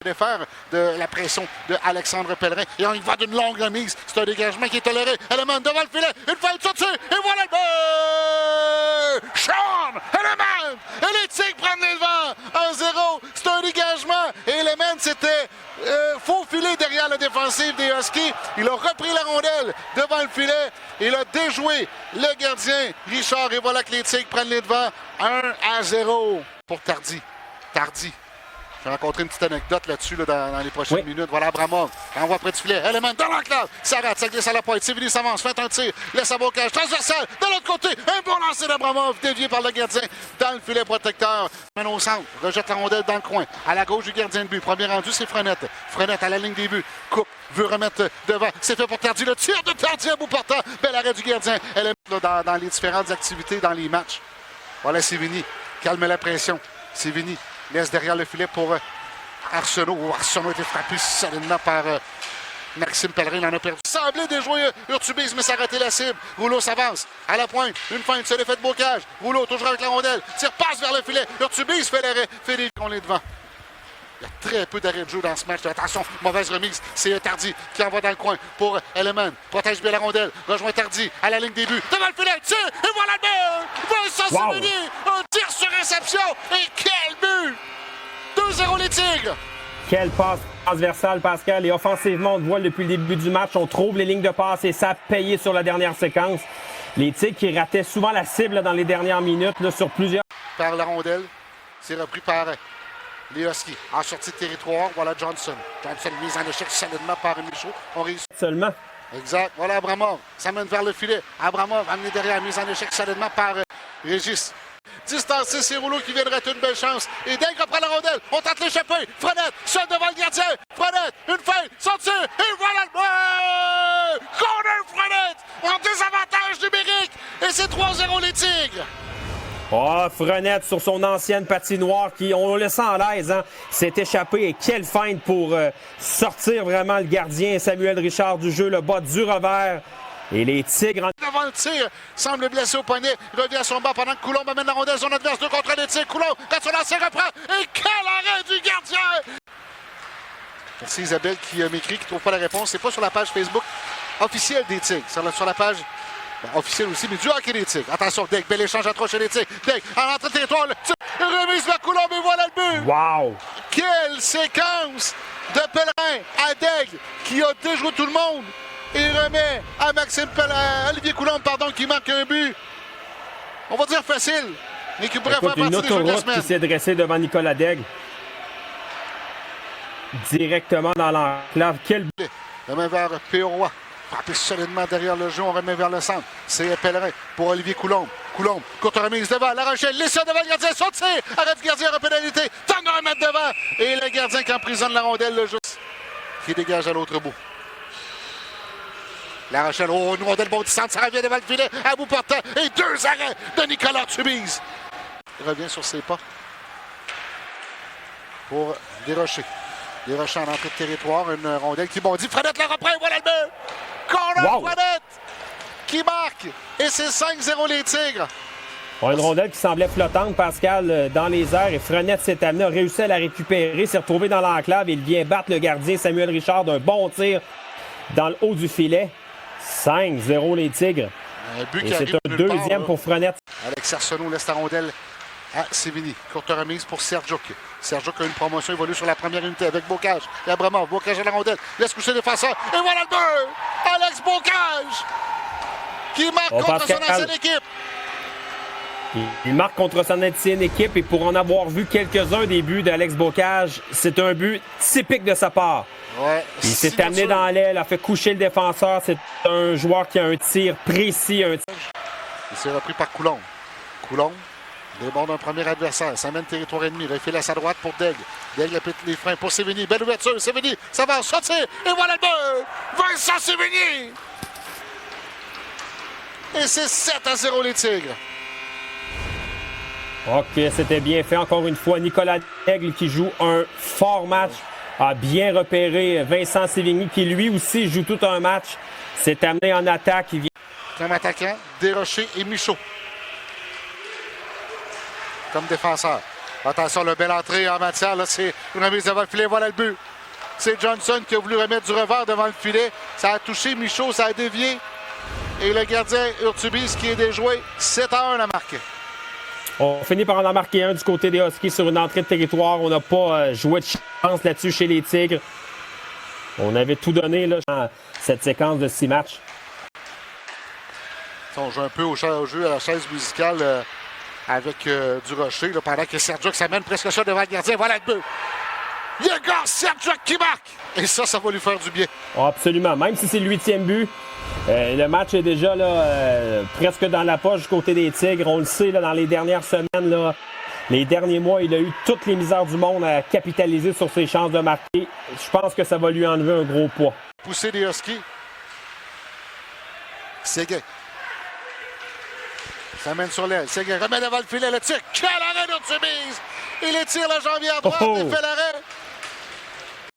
défaire de la pression de Alexandre Pellerin. Et on y va d'une longue remise. C'est un dégagement qui est toléré. Element devant le filet. Une fois sortie. Et voilà le but! Sean Element! Et les Tigres prennent les devants. 1-0. C'est un dégagement. Et Element s'était faufilé derrière la défensive des Huskies. Il a repris la rondelle devant le filet. Il a déjoué le gardien Richard. Et voilà que les Tigres prennent les devants. 1-0 pour Tardy. Tardy. Je vais rencontrer une petite anecdote là-dessus là, dans les prochaines minutes. Voilà Abramov. Envoie près du filet. Element dans l'enclave. Ça rate. Ça glisse à la pointe. Sévigny s'avance. Fait un tir. Laisse à bocage. Transversal. De l'autre côté. Un bon lancer d'Abramov. Dévié par le gardien. Dans le filet protecteur. Mène au centre. Rejette la rondelle dans le coin. À la gauche du gardien de but. Premier rendu, c'est Frenette. Frenette à la ligne des buts. Coupe. Veut remettre devant. C'est fait pour Tardy. Le tir de Tardy à bout portant. Bel arrêt du gardien. Element dans les différentes activités dans les matchs. Voilà Sévigny. Calme la pression. Sévigny laisse derrière le filet pour Arsenault. Arsenault a été frappé solidement par Maxime Pellerin. Il en a perdu. Semblait déjouer Urtubise, mais ça a raté la cible. Rouleau s'avance. À la pointe. Une feinte. C'est l'effet de bocage. Rouleau toujours avec la rondelle. Tire, passe vers le filet. Urtubise fait l'arrêt. Fait des... On est devant. Il y a très peu d'arrêt de jeu dans ce match. Attention, mauvaise remise. C'est Tardy qui envoie dans le coin pour Element. Protège bien la rondelle. Rejoint Tardy à la ligne des buts. Devant le filet. Tire. Et voilà le but. Vincent Sévigny. Un tir sur réception. Et quel but. 2-0 les Tigres. Quelle passe transversale, Pascal. Et offensivement, on le voit depuis le début du match. On trouve les lignes de passe et ça a payé sur la dernière séquence. Les Tigres qui rataient souvent la cible là, dans les dernières minutes là, sur plusieurs... Par la rondelle, c'est repris par les Huskies. En sortie de territoire, voilà Johnson. Johnson mise en échec solidement par Michaud. On réussit. Seulement. Exact. Voilà Abramov. Ça mène vers le filet. Abramov amené derrière, mise en échec solidement par Régis. Distancé, c'est Rouleau qui vient de rater une belle chance. Et Deng reprend la rondelle. On tente l'échapper. Frenette, seul devant le gardien. Frenette, une feinte, sortie. Et voilà le but! Corner Frenette en désavantage numérique. Et c'est 3-0 les Tigres. Oh, Frenette sur son ancienne patinoire qui, on le sent à l'aise, hein, s'est échappé. Et quelle feinte pour sortir vraiment le gardien Samuel Richard du jeu. Le bas du revers. Et les Tigres... Devant le tir, semble blessé au poignet, revient à son banc pendant que Coulombe amène la rondelle son adverse 2 contre les Tigres. Coulombe, quand son lancé reprend, et quel arrêt du gardien! Merci Isabelle qui m'écrit, qui ne trouve pas la réponse. C'est pas sur la page Facebook officielle des Tigres, sur la page officielle aussi, mais du hockey des Tigres. Attention, Deg, bel échange à 3 chez les Tigres. Deg, en entrée de territoire, le tir, remise vers Coulombe et voilà le but! Wow! Quelle séquence de Pellerin à Deg qui a déjoué tout le monde! Et remet à Olivier Coulombe, qui marque un but. On va dire facile, mais qui pourrait faire partie des jeux de la semaine. Qui s'est dressé devant Nicolas Daigle. Directement dans l'enclave. Quel but! Remet vers P.O. Roy. Frappé solidement derrière le jeu. On remet vers le centre. C'est Pellerin pour Olivier Coulombe. Coulombe, courte remise devant. La Rochelle, laisse ça devant le gardien. Son tir. Arrête du gardien en pénalité. Tente de remettre devant. Et le gardien qui emprisonne la rondelle, le jeu qui dégage à l'autre bout. La Rochelle, une rondelle bondissante, ça revient devant le filet, à bout portant, et 2 arrêts de Nicolas Urtubise. Il revient sur ses pas pour Desrochers. Desrochers en entrée de territoire, une rondelle qui bondit. Frenette la reprend, voilà le but! Corner Frenette qui marque, et c'est 5-0 les Tigres. Une rondelle qui semblait flottante, Pascal, dans les airs, et Frenette s'est amené, a réussi à la récupérer, s'est retrouvé dans l'enclave, et il vient battre le gardien Samuel Richard d'un bon tir dans le haut du filet. 5-0 les Tigres. Et c'est un deuxième pour Frenette. Alex Arsenault laisse la rondelle à Sévigny. Courte remise pour Sergio. Sergio qui a une promotion, évolue sur la première unité avec Bocage. Et Abramov, Bocage à la rondelle. Laisse coucher les défenseurs. Et voilà le but! Alex Bocage! Qui marque contre son ancienne équipe. Il marque contre son ancienne équipe. Et pour en avoir vu quelques-uns des buts d'Alex Bocage, c'est un but typique de sa part. Ouais, il s'est amené dans l'aile, a fait coucher le défenseur. C'est un joueur qui a un tir précis. Il s'est repris par Coulombe. Coulombe déborde un premier adversaire. Ça mène territoire ennemi. Il fait laisse à droite pour Deg. Deg applique les freins pour Sévigny. Belle ouverture. Sévigny, ça va sortir. Et voilà le but! Vincent Sévigny! Et c'est 7-0 les Tigres. OK, c'était bien fait. Encore une fois, Nicolas Daigle qui joue un fort match. A bien repéré Vincent Sévigny qui lui aussi joue tout un match. S'est amené en attaque. Il vient... Comme attaquant, Desrochers et Michaud. Comme défenseur. Attention, le belle entrée en matière. Là, c'est une remise devant le filet. Voilà le but. C'est Johnson qui a voulu remettre du revers devant le filet. Ça a touché Michaud, ça a dévié. Et le gardien Urtubis qui est déjoué. 7-1 à marquer. On finit par en marquer un du côté des Huskies sur une entrée de territoire. On n'a pas joué de chance là-dessus chez les Tigres. On avait tout donné là, dans cette séquence de 6 matchs. On joue un peu au jeu à la chaise musicale avec Durocher, là, pendant que Sergiuk s'amène presque ça devant le gardien. Voilà le but. Yegor Sergiuk qui marque. Et ça va lui faire du bien. Oh, absolument. Même si c'est le 8e but, le match est déjà là, presque dans la poche du côté des Tigres. On le sait, là, dans les dernières semaines, là, les derniers mois, il a eu toutes les misères du monde à capitaliser sur ses chances de marquer. Je pense que ça va lui enlever un gros poids. Pousser des Huskies. Séguin. Ça mène sur l'aile. Séguin remet devant le filet. Le tir. Quel arrêt d'Urtubis! Il étire la jambière droite. Il fait l'arrêt.